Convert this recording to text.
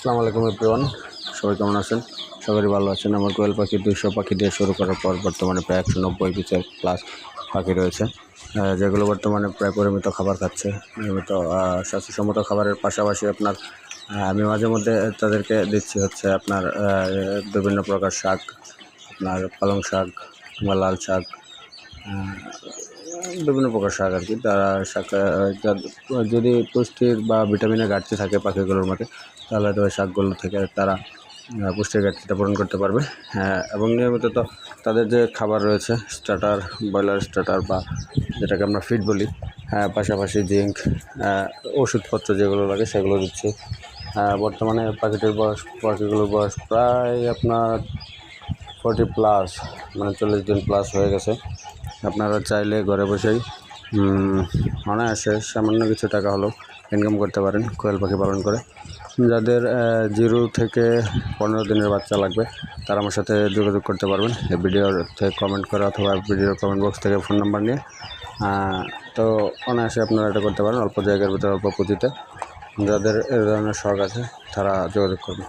আসসালামু আলাইকুম এভরিওয়ান, সবাই কেমন আছেন? সবাই ভালো আছেন। আমার কোয়েল পাখি 200 পাখি দিয়ে শুরু করার পর বর্তমানে প্রায় 190 পিসের প্লাস পাখি রয়েছে, যেগুলো বর্তমানে প্রায় পরিমিত খাবার খাচ্ছে। নিয়মিত স্বাস্থ্যসম্মত খাবারের পাশাপাশি আপনার আমি মাঝে মধ্যে তাদেরকে দিচ্ছি হচ্ছে আপনার বিভিন্ন প্রকার শাক, আপনার পালং শাক বা লাল শাক, বিভিন্ন প্রকার শাক আর কি। তারা শাক যদি পুষ্টির বা ভিটামিনের ঘাটতি থাকে পাখিগুলোর মধ্যে, তাহলে তো ওই শাকগুলো থেকে তারা পুষ্টির ঘাটতিটা পূরণ করতে পারবে। এবং নিয়মিত তো তাদের যে খাবার রয়েছে, স্টার্টার, ব্রয়লার স্টার্টার বা যেটাকে আমরা ফিড বলি, পাশাপাশি জিঙ্ক, ওষুধপত্র যেগুলো লাগে সেগুলো দিচ্ছি। বর্তমানে পাখিগুলোর বয়স প্রায় আপনার 40+, মানে 40 দিন প্লাস হয়ে গেছে। আপনারা চাইলে ঘরে বসেই অনায়াসে সামান্য কিছু টাকা হলেও ইনকাম করতে পারেন কোয়েল পাখি পালন করে। যাদের 0 থেকে 15 দিনের বাচ্চা লাগবে তারা আমার সাথে যোগাযোগ করতে পারবেন এই ভিডিওতে কমেন্ট করে, অথবা ভিডিওর কমেন্ট বক্স থেকে ফোন নাম্বার নিয়ে। তো অনায়াসে আপনারা এটা করতে পারেন অল্প জায়গার ভিতরে, অল্প পুঁজিতে। যাদের এ ধরনের শখ আছে তারা যোগাযোগ করবেন।